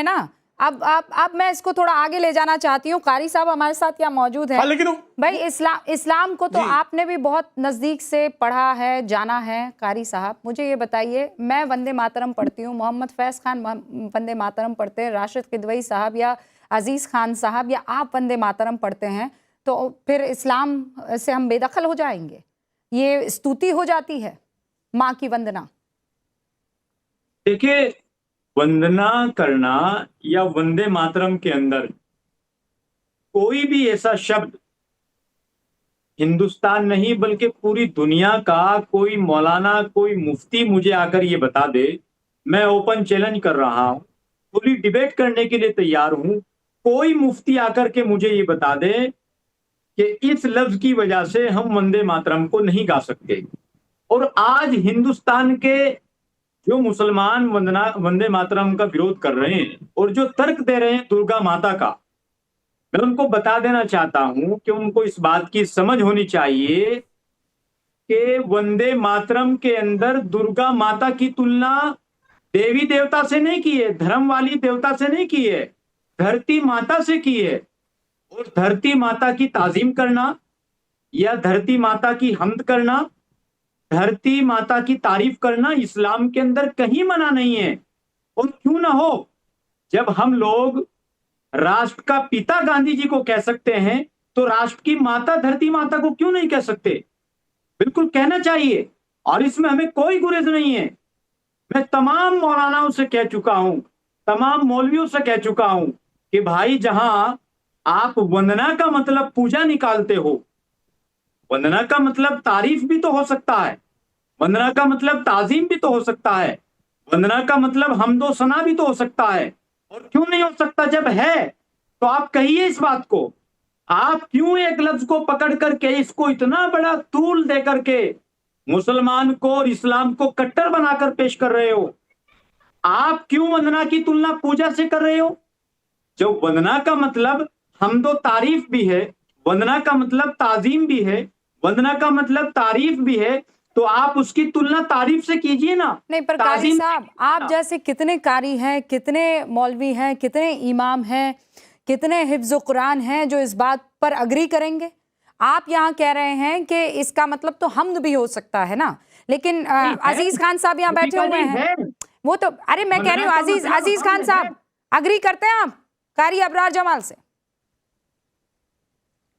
है ना। अब मैं इसको थोड़ा आगे ले जाना चाहती हूँ। कारी साहब हमारे साथ यहाँ मौजूद है। लेकिन भाई इस्लाम को तो आपने भी बहुत नजदीक से पढ़ा है, जाना है। कारी साहब मुझे ये बताइए, मैं वंदे मातरम पढ़ती हूँ, मोहम्मद फैज खान वंदे मातरम पढ़ते हैं, राशिद किदवई साहब या अजीज खान साहब या आप वंदे मातरम पढ़ते हैं, तो फिर इस्लाम से हम बेदखल हो जाएंगे? ये स्तुति हो जाती है माँ की वंदना। देखिए, वंदना करना या वंदे मातरम के अंदर कोई भी ऐसा शब्द हिंदुस्तान नहीं बल्कि पूरी दुनिया का कोई मौलाना, कोई मुफ्ती मुझे आकर ये बता दे, मैं ओपन चैलेंज कर रहा हूं, पूरी डिबेट करने के लिए तैयार हूं, कोई मुफ्ती आकर के मुझे ये बता दे कि इस लफ्ज की वजह से हम वंदे मातरम को नहीं गा सकते। और आज हिंदुस्तान के जो मुसलमान वंदे मातरम का विरोध कर रहे हैं और जो तर्क दे रहे हैं दुर्गा माता का, मैं उनको बता देना चाहता हूं कि उनको इस बात की समझ होनी चाहिए कि वंदे मातरम के अंदर दुर्गा माता की तुलना देवी देवता से नहीं की है, धर्म वाली देवता से नहीं की है, धरती माता से की है। और धरती माता की ताजीम करना या धरती माता की हम्द करना, धरती माता की तारीफ करना इस्लाम के अंदर कहीं मना नहीं है। और क्यों ना हो, जब हम लोग राष्ट्र का पिता गांधी जी को कह सकते हैं तो राष्ट्र की माता धरती माता को क्यों नहीं कह सकते? बिल्कुल कहना चाहिए, और इसमें हमें कोई गुरेज नहीं है। मैं तमाम मौलानाओं से कह चुका हूं, तमाम मौलवियों से कह चुका हूं कि भाई, जहां आप वंदना का मतलब पूजा निकालते हो, वंदना का मतलब तारीफ भी तो हो सकता है, वंदना का मतलब ताजीम भी तो हो सकता है, वंदना का मतलब हमदो सना भी तो हो सकता है। और क्यों नहीं हो सकता? जब है तो आप कहिए इस बात को। आप क्यों एक लफ्ज को पकड़ करके इसको इतना बड़ा तूल दे करके मुसलमान को और इस्लाम को कट्टर बनाकर पेश कर रहे हो? आप क्यों वंदना की तुलना पूजा से कर रहे हो? जो वंदना का मतलब हमदो तारीफ भी है, वंदना का मतलब ताजीम भी है, वंदना का मतलब तारीफ भी है, तो आप उसकी तुलना तारीफ से कीजिए ना। नहीं, पर कारी साहब, आप जैसे कितने कारी हैं, कितने मौलवी हैं, कितने इमाम हैं, कितने हिफ्ज़ कुरान हैं जो इस बात पर अग्री करेंगे? आप यहाँ कह रहे हैं कि इसका मतलब तो हम्द भी हो सकता है ना, लेकिन अजीज खान साहब यहाँ बैठे हुए हैं, वो तो, अरे मैं कह रही हूँ अजीज खान साहब अग्री करते हैं आप कारी अबरार जमाल से?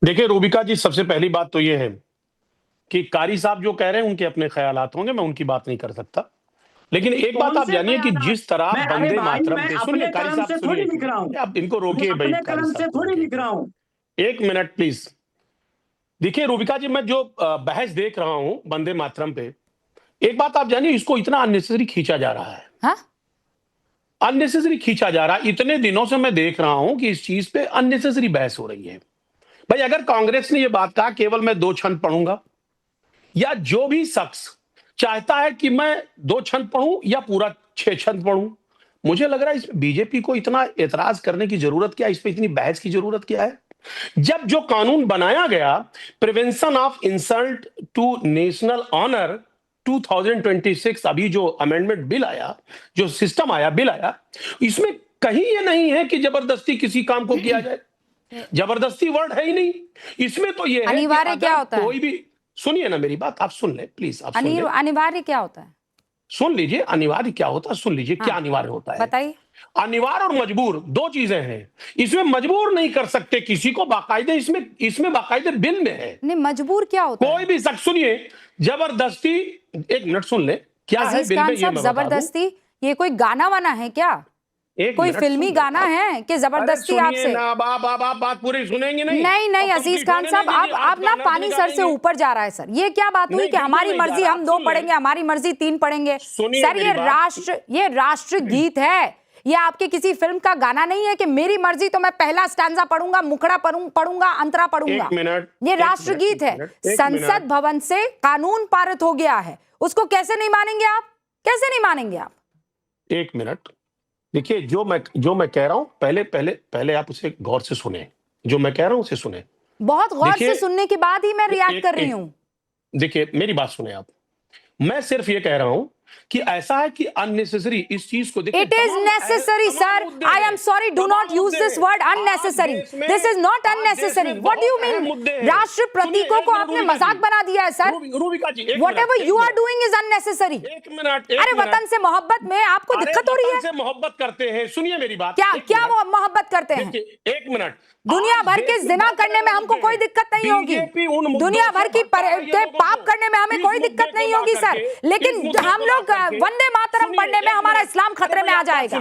देखिए रूबिका जी, सबसे पहली बात तो ये है कि कारी साहब जो कह रहे हैं उनके अपने ख्यालात होंगे, मैं उनकी बात नहीं कर सकता। लेकिन एक बात आप जानिए कि जिस तरह वंदे मातरम के, सुनिए कारी साहब, सुनिए, आप इनको रोकिए भाई, कारी साहब थोड़ी लिख रहा हूं, एक मिनट प्लीज। देखिए रूबिका जी, मैं जो बहस देख रहा हूं वंदे मातरम पे, एक बात आप जानिए, इसको इतना अननेसेसरी खींचा जा रहा है। हाँ? अननेसेसरी खींचा जा रहा है। इतने दिनों से मैं देख रहा हूं कि इस चीज पे अननेसेसरी बहस हो रही है। भाई, अगर कांग्रेस ने ये बात कहा केवल मैं 2 छंद पढ़ूंगा, या जो भी शख्स चाहता है कि मैं 2 छंद पढ़ूं या पूरा 6 छंद पढ़ूं, मुझे लग रहा है इस बीजेपी को इतना एतराज करने की जरूरत क्या है, इस पे इतनी बहस की जरूरत क्या है? जब जो कानून बनाया गया, prevention of insult to national honour 2026, अभी जो अमेंडमेंट बिल आया, जो सिस्टम आया, बिल आया, इसमें कहीं ये नहीं है कि जबरदस्ती किसी काम को किया जाए। जबरदस्ती वर्ड है ही नहीं इसमें। तो ये है अनिवार्य क्या होता है? कोई भी, सुनिए ना मेरी बात, आप सुन ले प्लीज, आप सुन ले। अनिवार्य क्या होता है? सुन लीजिए, अनिवार्य क्या होता है, सुन लीजिए। हाँ, क्या अनिवार्य होता है बताइए। अनिवार्य और मजबूर 2 चीजें हैं। इसमें मजबूर नहीं कर सकते किसी को, बाकायदे इसमें बाकायदे बिल में है। नहीं, मजबूर क्या होता है? कोई भी शख्स, सुनिए, जबरदस्ती, एक मिनट सुन ले, क्या है बिल में, ये मैं जबरदस्ती? ये कोई गाना वाना है क्या? कोई फिल्मी गाना है कि जबरदस्ती आपसे? बात पूरी सुनेंगे नहीं? नहीं अजीज खान साहब, आप ना पानी सर से ऊपर जा रहा है सर। ये क्या बात हुई कि हमारी मर्जी हम 2 पढ़ेंगे, हमारी मर्जी 3 पढ़ेंगे? सर, ये राष्ट्र गीत है, ये आपके किसी फिल्म का गाना नहीं है कि मेरी मर्जी तो मैं पहला स्टैंजा पढ़ूंगा, मुखड़ा पढ़ूंगा, अंतरा पढ़ूंगा। ये राष्ट्र गीत है। संसद भवन से कानून पारित हो गया है, उसको कैसे नहीं मानेंगे आप? कैसे नहीं मानेंगे आप? एक मिनट, देखिए, जो मैं कह रहा हूं, पहले आप उसे गौर से सुने। जो मैं कह रहा हूं उसे सुने, बहुत गौर से सुनने के बाद ही मैं रिएक्ट कर रही हूं। देखिए, मेरी बात सुने आप। मैं सिर्फ ये कह रहा हूं कि ऐसा है कि अननेसेसरी इस चीज को देखिए, It is necessary, sir. I am sorry. Do not use this word unnecessary. This is not unnecessary. What do you mean? राष्ट्र प्रतीकों को आपने मजाक बना दिया है, sir. Rubika ji, Whatever you are doing is unnecessary. एक मिनट, अरे वतन से मोहब्बत में आपको दिक्कत हो रही है? से मोहब्बत करते हैं, सुनिए मेरी बात. क्या क्या वो मोहब्बत करते हैं? एक मिनट. दुनिया भर के जिना करने में हमको कोई दिक्कत नहीं होगी, दुनिया भर की के पाप करने में हमें कोई दिक्कत नहीं होगी सर, लेकिन हम लोग वंदे मातरम पढ़ने में हमारा इस्लाम खतरे में आ जाएगा.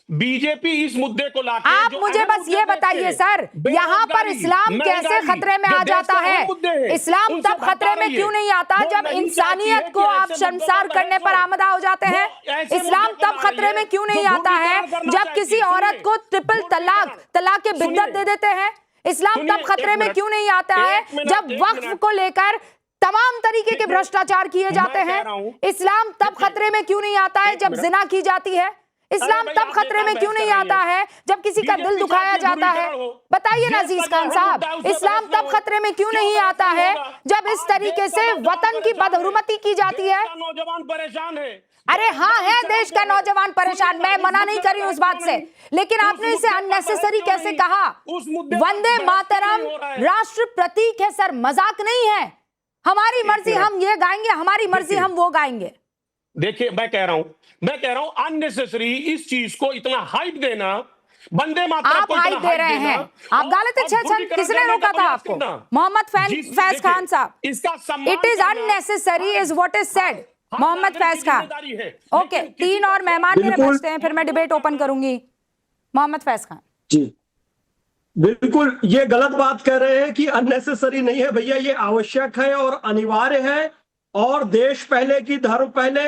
बीजेपी इस मुद्दे को लाके, आप मुझे बस ये बताइए सर, यहाँ पर इस्लाम कैसे खतरे में आ जाता है? इस्लाम तब खतरे में क्यों नहीं आता जब इंसानियत को आप शर्मसार करने पर आमदा हो जाते हैं? इस्लाम तब खतरे में क्यों नहीं आता है जब किसी औरत को ट्रिपल तलाक के बिद्दत दे देते हैं? इस्लाम तब खतरे में क्यों नहीं आता है जब वक्फ को लेकर तमाम तरीके के भ्रष्टाचार किए जाते हैं? इस्लाम तब खतरे में क्यों नहीं आता है जब जिना की जाती है? इस्लाम तब खतरे में क्यों नहीं आता है जब किसी का दिल दुखाया जाता है? बताइए ना अजीज खान साहब, इस्लाम तब खतरे में क्यों नहीं आता है जब इस तरीके से वतन की बदहुरमती की जाती है? नौजवान परेशान है. अरे हाँ है, देश का नौजवान परेशान, मैं मना नहीं कर रही हूँ उस बात से, लेकिन आपने इसे अननेसेसरी कैसे कहा? वंदे मातरम राष्ट्र प्रतीक है सर, मजाक नहीं है. हमारी मर्जी हम ये गाएंगे, हमारी मर्जी हम वो गाएंगे. देखिए मैं कह रहा हूं अननेसेसरी इस चीज को इतना हाइप देना, वंदे मातरम आप को हाइप दे रहे हैं. आप गालिब छह किसने रोका था आपको? मोहम्मद फैज खान साहब. It is unnecessary is what is said. Mohammad Faiz Khan. Okay, 3 और मेहमान मेरे बचते हैं, फिर मैं डिबेट ओपन करूंगी. मोहम्मद फैज खान जी, बिल्कुल ये गलत बात कह रहे हैं कि अननेसेसरी नहीं है भैया, ये आवश्यक है और अनिवार्य है. और देश पहले की धर्म पहले.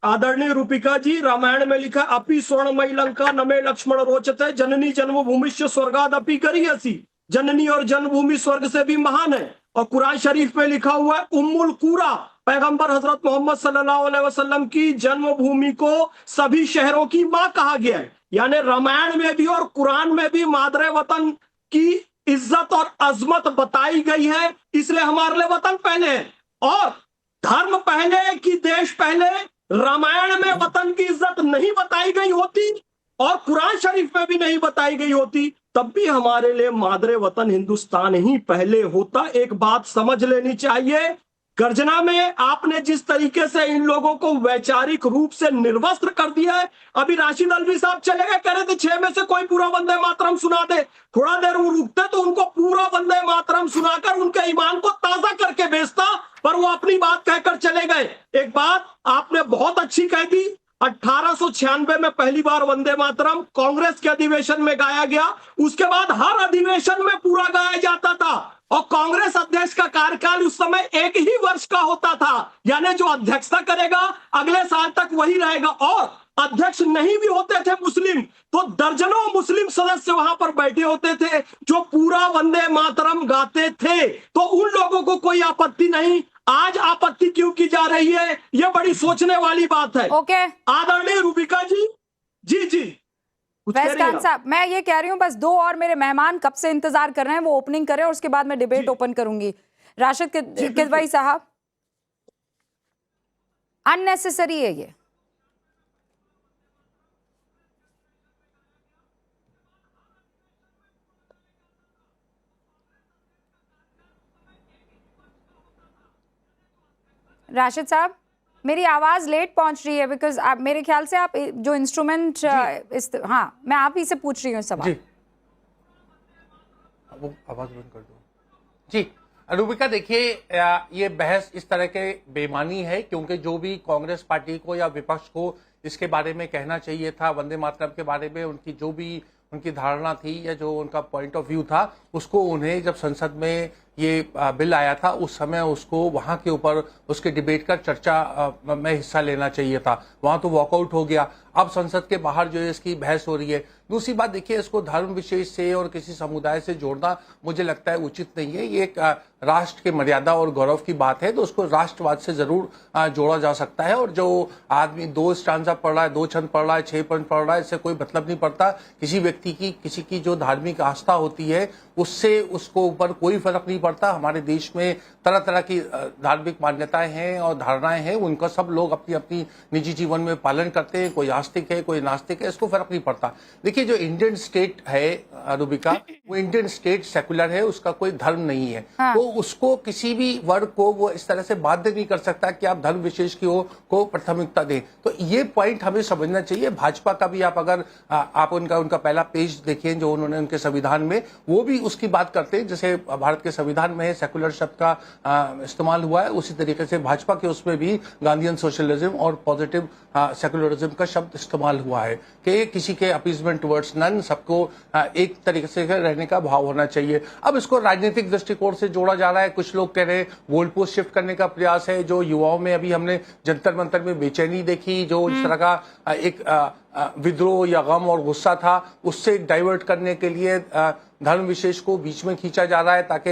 आदरणीय रूपिका जी, रामायण में लिखा अपि स्वर्णमयी लंका नमे लक्ष्मण रोचते जननी जन्मभूमिश्च स्वर्गादपि गरीयसी. जननी और जन्मभूमि स्वर्ग से भी महान है. और कुरान शरीफ में लिखा हुआ है उम्मुल कुरा, पैगंबर हजरत मोहम्मद सल्लल्लाहु अलैहि वसल्लम की जन्मभूमि को सभी शहरों की मां कहा गया है. यानी रामायण में भी और कुरान में भी मादरे वतन की इज्जत और अजमत बताई गई है. इसलिए हमारे लिए वतन पहले है और धर्म पहले कि देश पहले. रामायण में वतन की इज्जत नहीं बताई गई होती और कुरान शरीफ में भी नहीं बताई गई होती, तब भी हमारे लिए मादरे वतन हिंदुस्तान ही पहले होता. एक बात समझ लेनी चाहिए. गर्जना में आपने जिस तरीके से इन लोगों को वैचारिक रूप से निर्वस्त्र कर दिया है. अभी राशिद अलवी साहब चले गए, कह रहे थे 6 में से कोई पूरा वंदे मातरम सुना दे. थोड़ा देर वो रुकते तो उनको पूरा वंदे मातरम सुनाकर उनके ईमान को ताजा करके भेजता, पर वो अपनी बात कहकर चले गए. एक बात आपने बहुत अच्छी कह दी. 1896 में पहली बार वंदे मातरम कांग्रेस के अधिवेशन में गाया गया. उसके बाद हर अधिवेशन में पूरा गाया जाता था. और कांग्रेस अध्यक्ष का कार्यकाल उस समय 1 ही वर्ष का होता था. यानी जो अध्यक्षता करेगा अगले साल तक वही रहेगा. और अध्यक्ष नहीं भी होते थे मुस्लिम, तो दर्जनों मुस्लिम सदस्य वहां पर बैठे होते थे जो पूरा वंदे मातरम गाते थे. तो उन लोगों को कोई आपत्ति नहीं. आज आपत्ति क्यों की जा रही है, ये बड़ी सोचने वाली बात है. ओके, आदरणीय रूबिका जी. जी जी फैज खान साहब, मैं ये कह रही हूँ बस 2 और मेरे मेहमान कब से इंतजार कर रहे हैं, वो ओपनिंग करें और उसके बाद मैं डिबेट ओपन करूंगी. राशिद किदवई साहब, अननेसेसरी है ये? राशिद साहब, मेरी आवाज लेट पहुंच रही है बिकॉज आप मेरे ख्याल से आप जो इंस्ट्रूमेंट हाँ, मैं आप ही से पूछ रही हूँ सवाल. वो आवाज बंद कर दो जी. रूबिका, देखिए ये बहस इस तरह के बेमानी है क्योंकि जो भी कांग्रेस पार्टी को या विपक्ष को इसके बारे में कहना चाहिए था, वंदे मातरम के बारे में उनकी जो भी उनकी धारणा थी या जो उनका पॉइंट ऑफ व्यू था, उसको उन्हें जब संसद में ये बिल आया था उस समय उसको वहां के ऊपर उसके डिबेट का चर्चा में हिस्सा लेना चाहिए था. वहां तो वॉकआउट हो गया. अब संसद के बाहर जो है इसकी बहस हो रही है. दूसरी बात देखिए, इसको धर्म विशेष से और किसी समुदाय से जोड़ना मुझे लगता है उचित नहीं है. ये एक राष्ट्र के मर्यादा और गौरव की बात है, तो उसको राष्ट्रवाद से जरूर जोड़ा जा सकता है. और जो आदमी 2 स्टांजा पढ़ रहा है, 2 छंद पढ़ रहा है, 6 पंथ पढ़ रहा है, इससे कोई मतलब नहीं पड़ता. किसी व्यक्ति की किसी की जो धार्मिक आस्था होती है उससे उसको ऊपर कोई फर्क नहीं पड़ता. बढ़ता। हमारे देश में तरह तरह की धार्मिक मान्यताएं हैं और धारणाएं हैं, उनका सब लोग अपनी अपनी निजी जीवन में पालन करते हैं। कोई आस्तिक है, कोई नास्तिक है, इसको फर्क नहीं पड़ता। देखिए, जो इंडियन स्टेट है रूबिका, वो इंडियन स्टेट सेकुलर है, उसका कोई धर्म नहीं है। हाँ। तो उसको किसी भी वर्ग को वो इस तरह से बाध्य नहीं कर सकता कि आप धर्म विशेष की को प्राथमिकता दें। तो ये पॉइंट हमें समझना चाहिए। भाजपा का भी आप अगर आप उनका पहला पेज देखिए जो उन्होंने उनके संविधान में, वो भी उसकी बात करते हैं जैसे भारत के संविधान में सेकुलर शब्द का इस्तेमाल हुआ है, उसी तरीके से भाजपा के उसमें भी गांधीयन सोशलिज्म और पॉजिटिव सेकुलरिज्म का शब्द इस्तेमाल हुआ है कि किसी के अपीजमेंट टुवर्ड्स नन, सबको एक तरीके से रहने का भाव होना चाहिए। अब इसको राजनीतिक दृष्टिकोण से जोड़ा जा रहा है। कुछ लोग कह रहे हैं गोल पोस्ट शिफ्ट करने का प्रयास है। जो युवाओं में अभी हमने जंतर मंतर में बेचैनी देखी, जो इस तरह का एक विद्रोह या गम और गुस्सा था, उससे डाइवर्ट करने के लिए धर्म विशेष को बीच में खींचा जा रहा है ताकि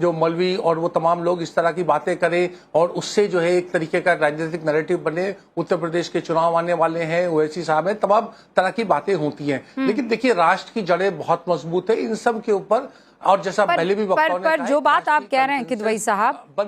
जो मौलवी और वो तमाम लोग इस तरह की बातें करें और उससे जो है एक तरीके का राजनीतिक नैरेटिव बने। उत्तर प्रदेश के चुनाव आने वाले हैं, ओवैसी साहब हैं, तमाम तरह की बातें होती हैं। लेकिन देखिए, राष्ट्र की जड़ें बहुत मजबूत है इन सब के ऊपर। और जैसा पहले भी वक्ताओं ने कहा है, जो बात आप कह रहे हैं किदवई साहब,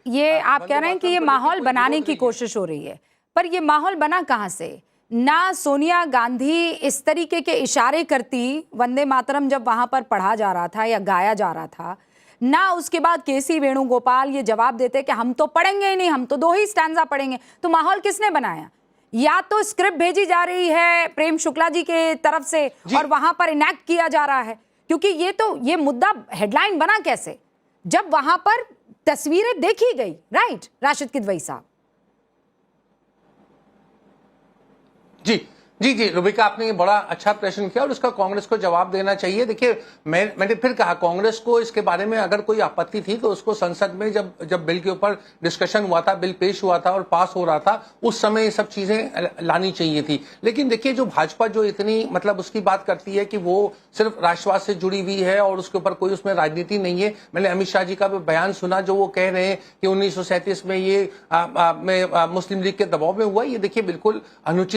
ये आप कह रहे हैं कि ये माहौल बनाने की कोशिश हो रही है, पर ये माहौल बना कहां से? ना सोनिया गांधी इस तरीके के इशारे करती वंदे मातरम जब वहां पर पढ़ा जा रहा था या गाया जा रहा था, ना उसके बाद केसी वेणुगोपाल ये जवाब देते कि हम तो पढ़ेंगे ही नहीं, हम तो 2 ही स्टैंजा पढ़ेंगे। तो माहौल किसने बनाया? या तो स्क्रिप्ट भेजी जा रही है प्रेम शुक्ला जी के तरफ से और वहां पर इनैक्ट किया जा रहा है, क्योंकि ये मुद्दा हेडलाइन बना कैसे जब वहां पर तस्वीरें देखी गई। राइट राशिद किदवई साहब? जी रूबिका, आपने ये बड़ा अच्छा प्रश्न किया और उसका कांग्रेस को जवाब देना चाहिए। देखिए, मैंने फिर कहा, कांग्रेस को इसके बारे में अगर कोई आपत्ति थी तो उसको संसद में जब बिल के ऊपर डिस्कशन हुआ था, बिल पेश हुआ था और पास हो रहा था, उस समय ये सब चीजें लानी चाहिए थी। लेकिन देखिए, जो भाजपा जो इतनी मतलब उसकी बात करती है कि वो सिर्फ राष्ट्रवाद से जुड़ी हुई है और उसके ऊपर कोई उसमें राजनीति नहीं है। मैंने अमित शाह जी का भी बयान सुना जो वो कह रहे हैं कि 1937 में ये मुस्लिम लीग के दबाव में हुआ। ये देखिए बिल्कुल अनुचित